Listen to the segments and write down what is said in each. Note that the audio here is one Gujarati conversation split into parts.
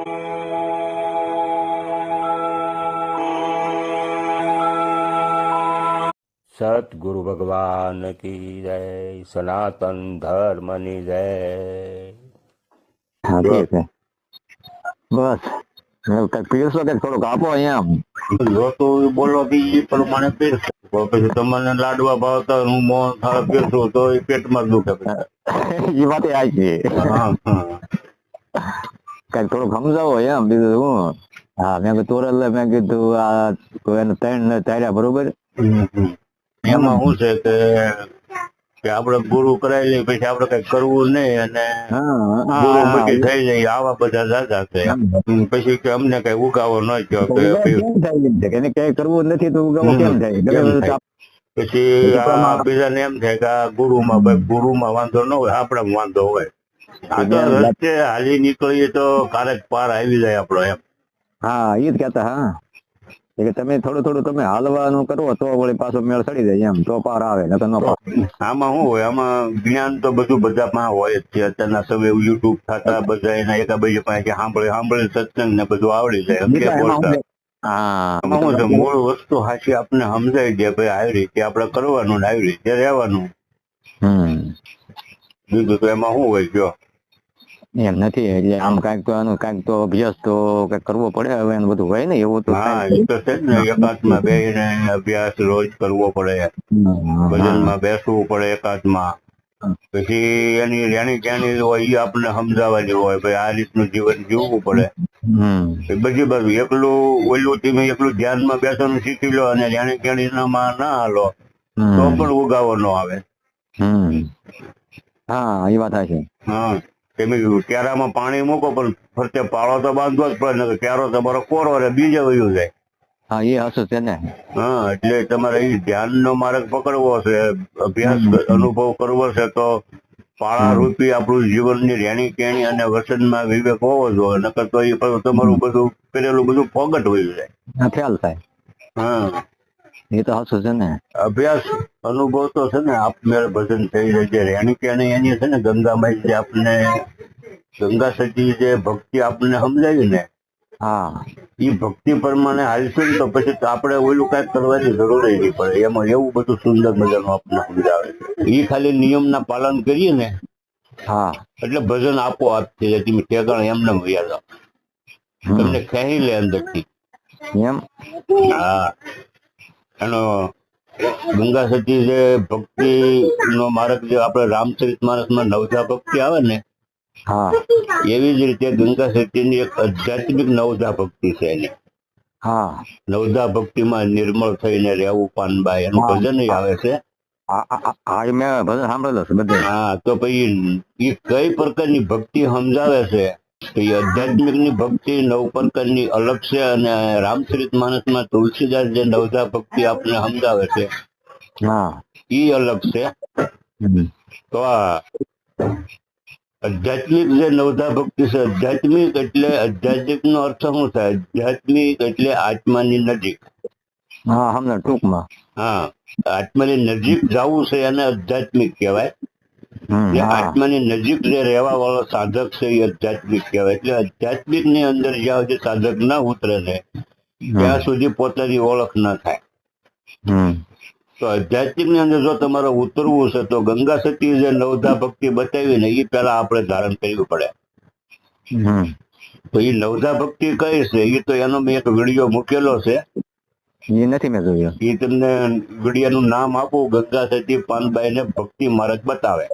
સતગુરુ ભગવાન કી જય, સનાતન ધર્મની જય. હા ઠીક છે બસ કઈક પીરસો કે થોડુંક આપો અહીંયા જો તો બોલો બી એ પ્રમાણે પીરસો. પછી તમને લાડવા ભાવતા હોય, હું મોહન થાળ પીરસું તો એ પેટમાં દુખે પછી. એ વાત આ છે હા હા કઈક થોડુંક સમજાવો એમ બીજું શું. હા મેં કીધું તોરલ મેં કીધું આ એને ત્રણ ને તાર્યા બરોબર. એમાં શું છે કે આપણે ગુરુ કરાવી લઈએ પછી આપણે કઈ કરવું નહીં અને ગુરુ મટી થઈ જાય. આવા બધા દાદા છે. પછી કે અમને કઈ ઉગાવો ન કયો કે એને કઈ કરવું જ નથી તો ઉગાવો કેમ થાય. પછી આ બીજાને એમ થાય કે આ ગુરુમાં વાંધો ન હોય, આપણામાં વાંધો હોય. આ તો રસ્તે હાલી નીકળીએ તો કારક પાર આવી જાય આપણો એમ. હા એ જ કેતા. હા એટલે તમે થોડું થોડું તમે હાલવાનું કરો તો વળી પાછો મેળ ચડી જાય એમ, તો પાર આવે નકર ન પાર. આમાં શું હોય, આમાં જ્ઞાન તો બધું બધામાં હોય જ છે. અત્યારના સમય યુટ્યુબ થતા બધા એના એકાબીજા પાસે સાંભળી સત્સંગ ને બધું આવડી જાય. એમ કે બોલતા આમાં શું છે, મૂળ વસ્તુ હાચી આપણને સમજાય દે ભાઈ આવી રીતે આપણે કરવાનું ને આવી રીતે રહેવાનું. બીજું તો એમાં શું હોય જો એમ નથી. એટલે આમ કઈક તો આનું કઈક તો અભ્યાસ તો કઈક કરવો પડે હવે એનું બધું હોય ને એવું તો. હા એ તો છે જ ને. એકાંતમાં બેસીને અભ્યાસ રોજ કરવો પડે, ભજનમાં બેસવું પડે એકાંતમાં. પછી એની રેણી કેણી હોય એ આપણને સમજાવવાની હોય ભાઈ આ રીતનું જીવન જીવવું પડે. બધી બાજુ એકલું ઓલું તમે એકલું ધ્યાનમાં બેસવાનું શીખી લો અને રેણી કેણી માં ના હાલો તો પણ ઉગાવો ન આવે. હા એ વાત છે. હા તમે ક્યારામાં પાણી મૂકો પણ ફરતે પાળો તો બાંધવો જ પડે ને. ક્યારો તમારો કોરો રહે બીજે વયું જાય. હા એ હશે છે ને. હા એટલે તમારે એ ધ્યાનનો માર્ગ પકડવો છે, અભ્યાસ અનુભવ કરવો છે તો પાળા રૂપી આપણું જીવનની રહેણી કેણી અને વસનમાં વિવેક હોવો જોઈએ. નકર તો એ તમારું બધું કરેલું બધું ફોગટ હોય જાય. ખ્યાલ થાય. હા એ તો હસું છે ને. અભ્યાસ અનુભવ તો છે ને આપમેળ ભજન થઈ જાય છે. રહેણી કેણી એની છે ને ગંગામાઈ જે આપણને ગંગા સતી જે ભક્તિ આપણને સમજાવી ને, હા એ ભક્તિ પ્રમાણે હાલશું ને તો પછી આપણે ઓલું કઈક કરવાની જરૂર નહીં પડે. એમાં એવું બધું સુંદર મજાનું આપણને સમજાવે છે. એ ખાલી નિયમના પાલન કરીએ ને હા એટલે ભજન આપોઆપ થઈ જાય. તમે ઠેકાણ એમને વયા જાઓ, તમને કહી લે અંદરથી. એમ હા એનો ગંગા સતી જે ભક્તિ નો માર્ગ જે આપણે રામચરિત માનસમાં નવધા ભક્તિ આવે ને, હા એવી જ રીતે ગંગા સતીની એક આધ્યાત્મિક નવધા ભક્તિ છે એની. હા નવધા ભક્તિમાં નિર્મળ થઈને રહેવું પાનબાઈ એનું ભજન આવે છે. હા મેં ભજન સાંભળેલું છે બધે. હા તો પછી એ કઈ પ્રકારની ભક્તિ સમજાવે છે. તો એ આધ્યાત્મિક ની ભક્તિ નવ પ્રકારની અલગ છે અને રામચરિત માનસમાં તુલસીદાસ જે નવધા ભક્તિ આપણને સમજાવે છે હા એ અલગ છે. તો આ આધ્યાત્મિક જે નવધા ભક્તિ છે, આધ્યાત્મિક નો અર્થ શું થાય? આધ્યાત્મિક એટલે આત્માની નજીક. હા સમજ ટૂંકમાં. હા આત્માની નજીક જવું છે એને આધ્યાત્મિક કહેવાય. જે આત્માની નજીક જે રહેવા વાળો સાધક છે એ આધ્યાત્મિક કહેવાય. એટલે આધ્યાત્મિક ની અંદર જ્યાં સુધી સાધક ના ઉતરે ને ત્યાં સુધી પોતાની ઓળખ ના થાય. તો આધ્યાત્મિક ની અંદર જો તમારે ઉતરવું છે તો ગંગા સતી જે નવધા ભક્તિ બતાવી ને એ પેલા આપણે ધારણ કરવી પડે. તો એ નવધા ભક્તિ કઈ છે એ તો એનો મેં એક વિડીયો મૂકેલો છે. એ નથી મેં જોયો. એ તમને વિડીયાનું નામ આપું, ગંગા સતી પાનબાઈ ને ભક્તિ માર્ગ બતાવે.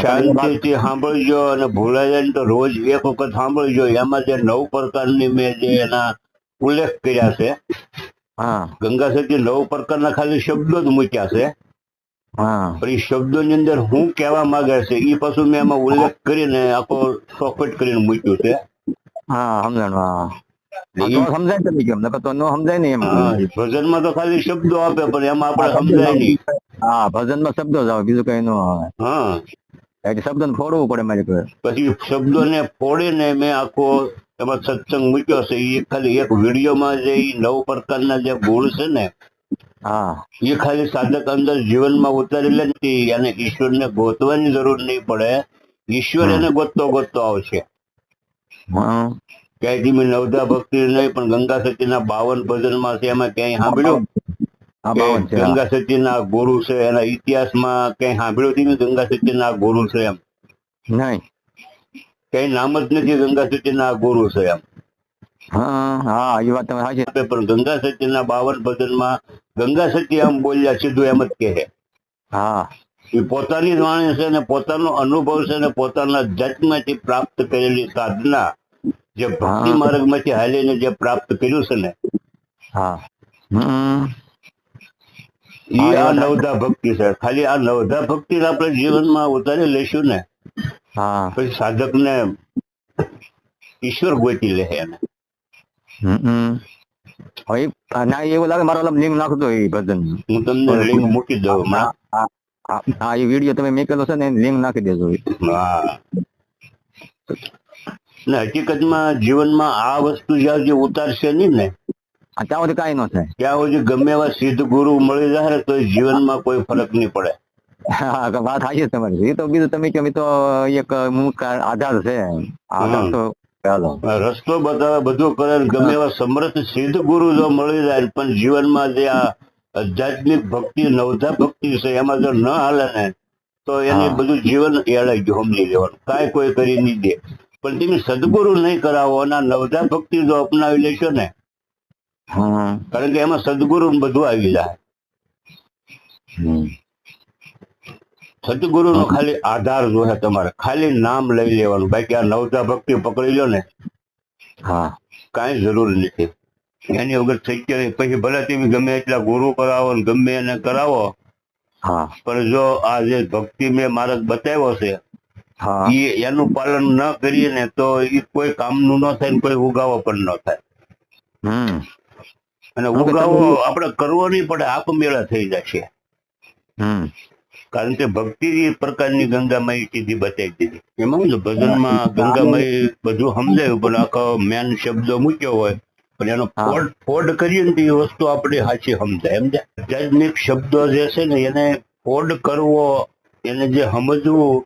શાંતિથી સાંભળજો અને ભૂલાઈ જાય ને તો રોજ એક વખત સાંભળજો. એમાં જે 9 પ્રકારની મેં જે એના ઉલ્લેખ કર્યા છે, ગંગા સતી 9 પ્રકારના ખાલી શબ્દો જ મૂક્યા છે. પણ એ શબ્દોની અંદર હું કહેવા માંગે છે એ પાછું મેં એમાં ઉલ્લેખ કરીને આખો ચોખવટ કરીને મૂક્યું છે. સમજાય તમે કેમ નકર તો ન સમજાય ને એમ. ભજનમાં તો ખાલી શબ્દો આપે પણ એમાં આપણે સમજાય નહીં. હા ભજનમાં શબ્દો જ આવે બીજું કઈ ન આવે. હા શબ્દ ફોડવું પડે મારી પાસે. પછી શબ્દોને ફોડીને મેં આખો એમાં સત્સંગ મૂક્યો છે. એ ખાલી એક વિડીયોમાં જે 9 પ્રકારના જે ગુણ છે ને એ ખાલી સાધક અંદર જીવનમાં ઉતારી લે એને ઈશ્વરને ગોતવાની જરૂર નહીં પડે. ઈશ્વર એને ગોતતો ગોતતો આવશે. ક્યાંય તમે નવધા ભક્તિ નહીં પણ ગંગા સતીના 52 ભજનમાં છે એમાં ક્યાંય સાંભળ્યું હા કે 52 છે. ગંગા સતીના ગુરુ છે? એના ઇતિહાસમાં ક્યાંય સાંભળ્યું તમે ગંગા સતીના ગુરુ છે એમ? નહીં. કઈ નામ જ નથી ગંગા સતીના ગુરુ છે એમ. હા એ વાત તમે સાચી. પણ ગંગા સતીના 52 ભજનમાં ગંગા સતી આમ બોલ્યા, સીધું એમ જ કહે. હા એ પોતાની જ વાણી છે ને પોતાનો અનુભવ છે ને પોતાના જન્મથી પ્રાપ્ત કરેલી સાધના, જે ભક્તિ માર્ગમાંથી હાલીને જે પ્રાપ્ત કર્યું છે ને, હા એ આ નવધા ભક્તિ છે. ખાલી આ નવધા ભક્તિ આપણે જીવનમાં ઉતારી લઈશું ને, હા પછી સાધકને ઈશ્વર ગોતી લે એને. હવે ના એવું લાગે મારો લિંક નાખતો એ ભજન. હું તમને લિંક મૂકી દઉં હમણાં. હા એ વિડીયો તમે મેકેલો છે ને લિંક નાખી દેજો. હા, ને હકીકતમાં જીવનમાં આ વસ્તુ જ્યાં જે ઉતારશે નહીં ને, ત્યાં સુધી કાંઈ ન થાય. ત્યાં સુધી ગમે એવા સિદ્ધ ગુરુ મળી જાય તો જીવનમાં કોઈ ફરક નહીં પડે. હા વાત સાચી છે તમારી. એ તો બીજું તમે કેમ, એ તો એક આધાર છે. આધાર તો ચાલો રસ્તો બતાવે, બધું કરે, ગમે એવા સમર્થ સિદ્ધ ગુરુ જો મળી જાય પણ જીવનમાં જે આ આધ્યાત્મિક ભક્તિ નવધા ભક્તિ છે એમાં જો ન હાલે ને તો એને બધું જીવન એળાઈ ગયું, સમજી લેવાનું. કાંઈ કોઈ કરી નહીં દે. પણ તમે સદગુરુ નહીં કરાવો અને નવધા ભક્તિ જો અપનાવી લેશો ને, કારણ કે એમાં સદગુરુ બધું આવી જાય. સદગુરુ નો ખાલી આધાર જોહે તમારે, ખાલી નામ લઈ લેવાનું. બાકી આ નવધા ભક્તિ પકડી લો ને, કાંઈ જરૂર નથી. એની વગર શક્ય નહીં. પછી ભલે તમે ગમે એટલા ગુરુ કરાવો ને ગમે એને કરાવો, પણ જો આ જે ભક્તિ મેં માર્ગ બતાવ્યો છે એનું પાલન ન કરીએ ને તો એ કોઈ કામનું ન થાય ને કોઈ ઉગાવો પણ ન થાય. અને ઉગાવો આપણે કરવો નહીં પડે, આપમેળે થઈ જશે. કારણ કે ભક્તિ એ પ્રકારની ગંગામય સીધી બતાવી દીધી. એમાં શું ભજનમાં ગંગામય બધું સમજાયું, પણ આખો મેન શબ્દો મૂક્યો હોય પણ એનો ફોડ કરીએ ને તો એ વસ્તુ આપણે સાચી સમજાય. સમજાય? આધ્યાત્મિક શબ્દો જે છે ને એને ફોડ કરવો, એને જે સમજવું.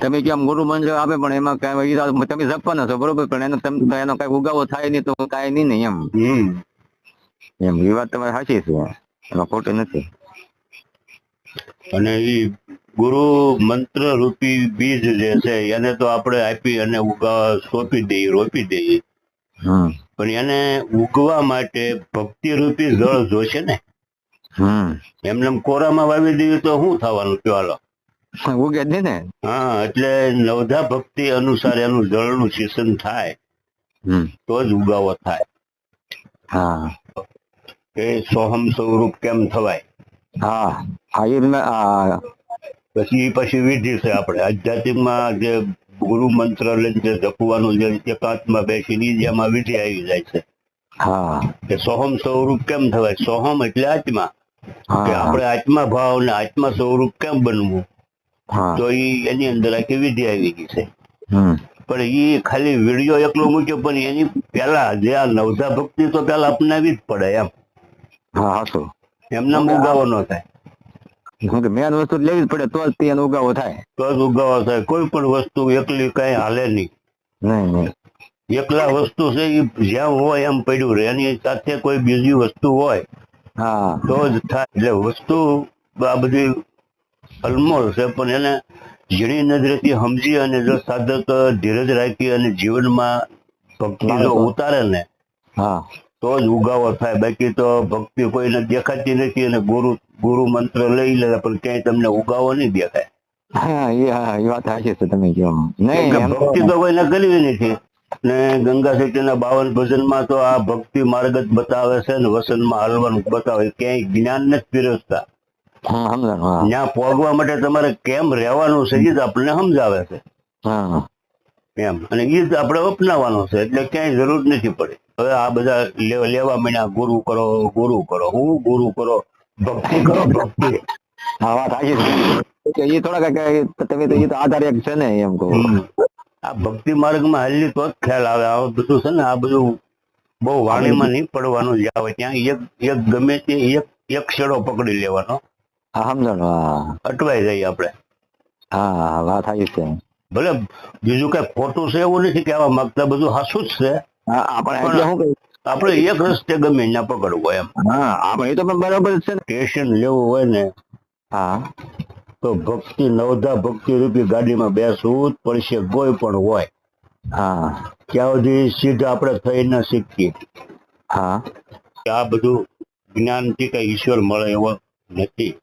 તમે કેમ ગુરુ મંત્ર આપે પણ એમાં કઈ તમે જપવાના છો બરોબર, પણ એનો કઈ ઉગાવો થાય નહીં તો કઈ નહીં ને એમ એ વાત તમારી સાચી છે, એમાં ખોટી નથી. અને એ ગુરુ મંત્ર રૂપી બીજ જે છે એને તો આપણે આપી અને સોંપી દઈએ, રોપી દઈએ, પણ એને ઉગવા માટે ભક્તિ રૂપી જળ જોશે ને. એમને કોરામાં વાવી દઈએ તો શું થવાનું? ચાલો ઉગે જ નહીં ને. હા, એટલે નવધા ભક્તિ અનુસાર એનું જળનું સિંચન થાય તો જ ઉગાવો થાય. કે સોહમ સ્વરૂપ કેમ થવાય. પછી વિધિ છે આપણે આધ્યાત્મિકમાં જે ગુરુ મંત્ર લઈને જે જપવાનું જે એકાંતમાં બેસીને જેમાં વિધિ આવી જાય છે કે સોહમ સ્વરૂપ કેમ થવાય. સોહમ એટલે આત્મા, કે આપણે આત્મા ભાવ ને આત્મા સ્વરૂપ કેમ બનવું, તો એની અંદર આખી વિધિ આવી ગઈ છે. પણ એ ખાલી વિડીયો એકલો મૂક્યો, પણ એની પેલા જે આ નવધા ભક્તિ તો પેલા અપનાવી જ પડે એમ. એમના ઉગાવો ન થાય. મેન વસ્તુ લેવી જ પડે તો જ એનો ઉગાવો થાય. તો જ ઉગાવો થાય. કોઈ પણ વસ્તુ એકલી કઈ હાલે નહીં. એકલા વસ્તુ છે એ જ્યાં હોય એમ પડ્યું રહે, એની સાથે કોઈ બીજી વસ્તુ હોય તો જ થાય. એટલે વસ્તુ આ બધી અલમોલ છે, પણ એને ઝીણી નજરેથી સમજી અને જો સાધક ધીરજ રાખી અને જીવનમાં ભક્તિ જો ઉતારે ને તો જ ઉગાવો થાય. બાકી તો ભક્તિ કોઈને દેખાતી નથી અને ગુરુ મંત્ર લઈ લે પણ ક્યાંય તમને ઉગાવો નહીં દેખાય. ભક્તિ તો કોઈને કરવી નથી. ને ગંગા સતીના 52 ભજનમાં તો આ ભક્તિ માર્ગ જ બતાવે છે ને વસનમાં હાલવાનું બતાવે. ક્યાંય જ્ઞાન નથી પીરસતા. ત્યાં પહોંચવા માટે તમારે કેમ રહેવાનું છે એ જ આપણને સમજાવે છે એમ, અને એ જ આપણે અપનાવવાનું છે. એટલે ક્યાંય જરૂર નથી પડી. હવે આ બધા લેવા માંડ્યા ગુરુ કરો, ગુરુ કરો. હું ગુરુ કરો? ભક્તિ કરો, ભક્તિ. એ થોડા તમે તો એ તો આધાર એક છે ને એમ કહું. આ ભક્તિ માર્ગમાં હાલી તો જ ખ્યાલ આવે. આ બધું છે ને, આ બધું બહુ વાણીમાં નહીં પડવાનું. જ આવે ત્યાં એક ગમે તે એક છેડો પકડી લેવાનો. સમજણ. અટવાઈ જાય આપણે. વાત આવી છે. ભલે બીજું કઈ ખોટું છે એવું નથી કહેવા માંગતા, બધું સાચું જ છે. હા આપણે એટલે શું કહ્યું, આપણે એક રસ્તે ગમે ત્યાં પકડવું એમ. હા આપણે એ તો પણ બરાબર જ છે ને. સ્ટેશન લેવું હોય ને હા તો ભક્તિ નવધા ભક્તિ રૂપી ગાડીમાં બેસવું જ પડશે, કોઈ પણ હોય. હા ત્યાં સુધી સીધા આપણે થઈ ન શીખીએ. હા આ બધું જ્ઞાનથી કઈ ઈશ્વર મળે એવો નથી.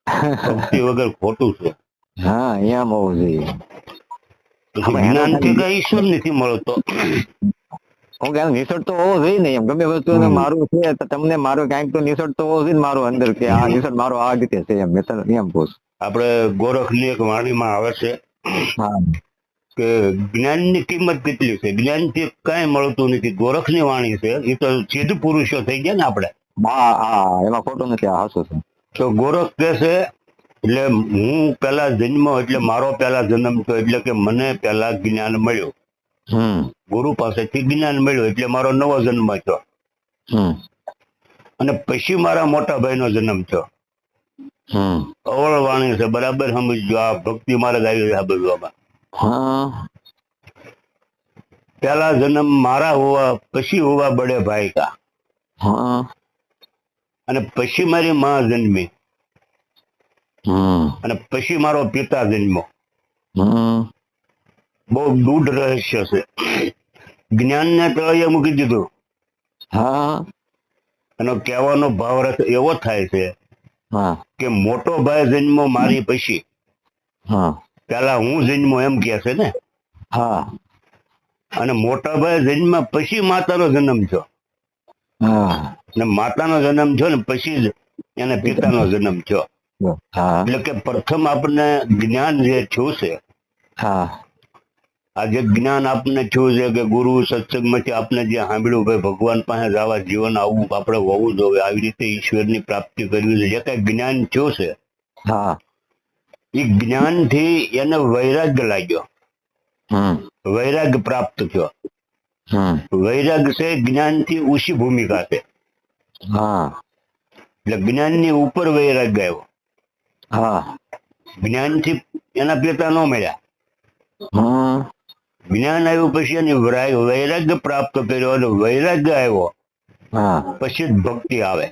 ભક્તિ વગર ખોટું છે. હા એમ હોવું જોઈએ. પછી જ્ઞાનથી કઈ ઈશ્વર નથી મળતો. હું કે નિસર્ગ તો હોવો જોઈએ ને, એમ ગમે વસ્તુ મારું છે તો તમને મારો ક્યાંક તો નિસર્ગ તો હોવો જોઈએ ને મારો અંદર, કે આ નિસર્ગ મારો આ રીતે છે એમ. મેં તને એમ કહું છું. આપણે ગોરખની એક વાણીમાં આવે છે હા કે જ્ઞાનની કિંમત કેટલી છે, જ્ઞાનથી કઈ મળતું નથી. ગોરખની વાણી છે, એ તો સિદ્ધ પુરુષો થઈ ગયા ને આપણે. હા હા એમાં ખોટું નથી, આ હાચું છે. તો ગોરખ કહે છે એટલે હું પેલા જન્મ એટલે મારો પેલા જન્મ થયો, એટલે કે મને પેલા જ્ઞાન મળ્યું. ગુરુ પાસેથી જ્ઞાન મળ્યું એટલે મારો નવો જન્મ થયો. અને પછી મારા મોટા ભાઈનો જન્મ થયો. અવળ વાણી છે, બરાબર સમજજો. આ ભક્તિ માર્ગ આવ્યો છે આ બધું. पहला जन्म मारा हुआ पशी हुआ बड़े भाई का, અને પછી મારી માં જન્મી, અને પછી મારો પિતા જન્મ્યો. બહુ દૂઢ રહસ્ય છે. જ્ઞાન ને તળિયે મૂકી દીધું. એનો કહેવાનો ભાવાર્થ એવો થાય છે કે મોટો ભાઈ જન્મો મારી પછી, પેલા હું જન્મો એમ કે છે ને. અને મોટા ભાઈ જન્મ પછી માતાનો જન્મ થયો, અને માતાનો જન્મ થયો ને પછી જ એને પિતાનો જન્મ થયો. એટલે કે પ્રથમ આપણને જ્ઞાન જે થયું છે, આ જે જ્ઞાન આપણને થયું છે કે ગુરુ સત્સંગમાંથી આપણે જે સાંભળ્યું ભાઈ ભગવાન પાસે જવા જીવન આવું આપણે હોવું જોઈએ, આવી રીતે ઈશ્વરની પ્રાપ્તિ કરવી છે, જે કઈ જ્ઞાન થયું છે એ જ્ઞાનથી એને વૈરાગ્ય લાગ્યો, વૈરાગ્ય પ્રાપ્ત થયો. વૈરાગ્ય છે જ્ઞાનથી ઊંચી ભૂમિકા છે. એટલે જ્ઞાનની ઉપર વૈરાગ્ય આવ્યો. જ્ઞાનથી એના પિતા ન મળ્યા. જ્ઞાન આવ્યું પછી એની વૈરાગ્ય પ્રાપ્ત કર્યો, અને વૈરાગ્ય આવ્યો પછી જ ભક્તિ આવે.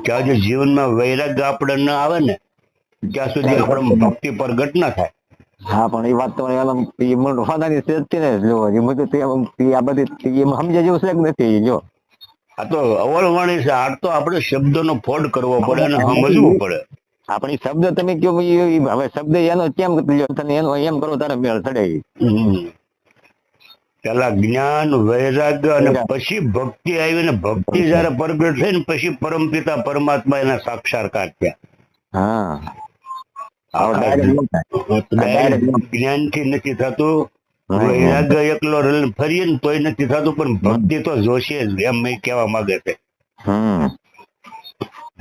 ત્યાં જે જીવનમાં વૈરાગ્ય આપણે ન આવે ને ત્યાં સુધી આપણે ભક્તિ પ્રગટ ના થાય. હા પણ એ વાત તો હોનાની સેજ છે ને, જો આ બધી સમજે જેવું છે કે નથી. જો આ તો અવળવાણી છે. આ તો આપણે શબ્દનો ફોડ કરવો પડે અને સમજવું પડે. આપણી શબ્દ તમે કયો હવે શબ્દ એનો કેમ તને એનો એમ કરો તારે મેળ ચડે. પેલા જ્ઞાન વૈરાગ્ય અને પછી ભક્તિ આવી, ને ભક્તિ જયારે પ્રગટ થઈ ને પછી પરમપિતા પરમાત્મા એના સાક્ષાત્કાર થયા. જ્ઞાન થી નથી થતું, વૈરાગ્ય એકલો ફરીએ ને તોય નથી થતું, પણ ભક્તિ તો જોશે જ, એમ મેં કહેવા માંગે છે.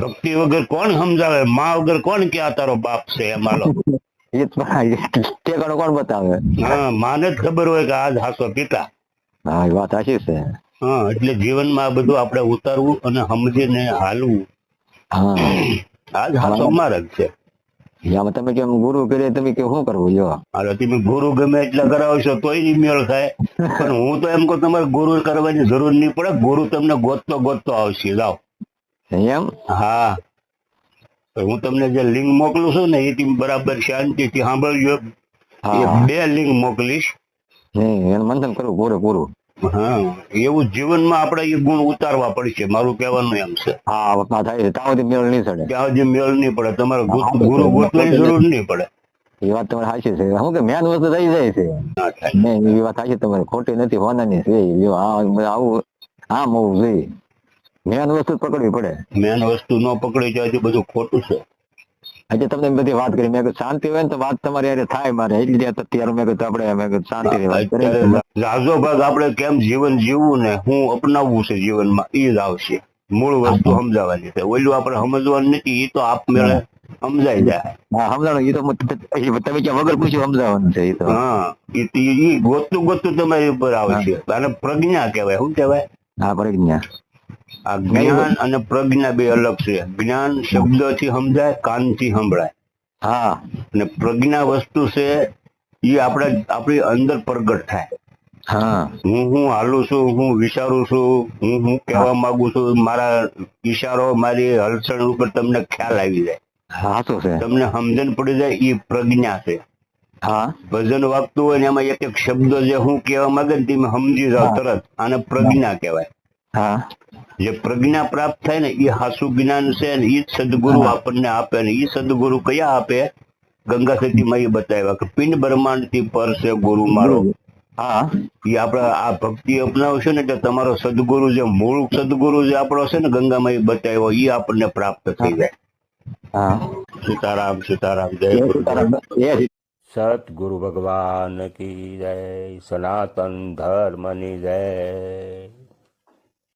ભક્તિ વગર કોણ સમજાવે? માં વગર કોણ કે આ તારો બાપ છે એમાં કોણ બતાવે? હા, માને જ ખબર હોય કે આ જ હાસો પિતા. હા એ વાત સાચી છે. હા, એટલે જીવનમાં આ બધું આપણે ઉતારવું અને સમજીને હાલવું. આ જ હાસો માર્ગ છે. તમે કેમ ગુરુ કરે, તમે કે શું કરવું? જો હાલો તમે ગુરુ ગમે એટલા કરાવશો તોય નહીં મેળ થાય. પણ હું તો એમ કહું તમારે ગુરુ કરવાની જરૂર નહીં પડે, ગુરુ તમને ગોતતો આવશે. જાઓ એમ. હા, હું તમને જે લિંક મોકલું છું ને એ તમે બરાબર શાંતિથી સાંભળજો. 2 લિંક મોકલીશ, એનું મંથન કરવું પૂરેપૂરું. હા, એવું જીવનમાં આપણે એ ગુણ ઉતારવા પડશે, મારું કહેવાનું એમ છે. હા થાય છે ત્યાં સુધી મેળ નહીં ચડે, ત્યાં સુધી મેળ નહીં પડે. તમારે ગુરુ ગોતવાની જરૂર નહીં પડે. એ વાત તમારે સાચી છે. શું કે મેન વસ્તુ થઈ જાય છે. એ વાત સાચી તમારી, ખોટી નથી, હોનાની છે. આવું આમ હોવું જોઈએ. મેન વસ્તુ પકડવી પડે. મેન વસ્તુ ન પકડી જાય બધું ખોટું છે. આજે તમને બધી વાત કરી, મેં શાંતિ હોય ને તો વાત તમારી યારે થાય મારે, એટલે અત્યારે મેં કીધું આપણે શાંતિ જાજો ભાગ આપણે કેમ જીવન જીવવું ને હું અપનાવવું છે જીવનમાં એ જ આવશે. મૂળ વસ્તુ સમજાવવાની છે, ઓલું આપણે સમજવાનું નથી. એ તો આપમેળે સમજાઈ જાય. હા સમજાણું. એ તો તમે ક્યાં વગર પૂછ્યું સમજાવવાનું છે. એ તો હા, એ ગોતું તમારી ઉપર આવશે. અને પ્રજ્ઞા કહેવાય. શું કહેવાય? હા, પ્રજ્ઞા. આ જ્ઞાન અને પ્રજ્ઞા બે અલગ છે. જ્ઞાન શબ્દથી સમજાય, કાનથી સંભળાય. હા, અને પ્રજ્ઞા વસ્તુ છે એ આપણી અંદર પ્રગટ થાય. હા હું હાલું છું, હું વિચારું છું, હું કહેવા માંગુ છું, મારા ઈશારો, મારી હલચલ ઉપર તમને ખ્યાલ આવી જાય, સાચું છે. તમને સમજણ પડી જાય. એ પ્રજ્ઞા છે. હા ભજન વાગતું હોય ને એમાં એક એક શબ્દ જે હું કહેવા માંગે ને તમે સમજી જાવ તરત. આને પ્રજ્ઞા કહેવાય. હા જે પ્રજ્ઞા પ્રાપ્ત થાય ને એ હાસુ જ્ઞાન છે ને એ જ સદગુરુ આપણને આપે ને. એ સદગુરુ કયા આપે? ગંગા સતીમાં એ બતાવ્યા કે પિંડ બ્રહ્માંડ થી પર છે ગુરુ મારો. હા એ આપણે આ ભક્તિ અપનાવશે ને એટલે તમારો સદગુરુ જે મૂળ સદગુરુ જે આપણો છે ને ગંગામાં એ બતાવ્યો એ આપણને પ્રાપ્ત થઈ જાય. હા સીતારામ સીતારામ. જય ગુરુદેવ. સતગુરુ ભગવાન કી જય, સનાતન ધર્મની જય.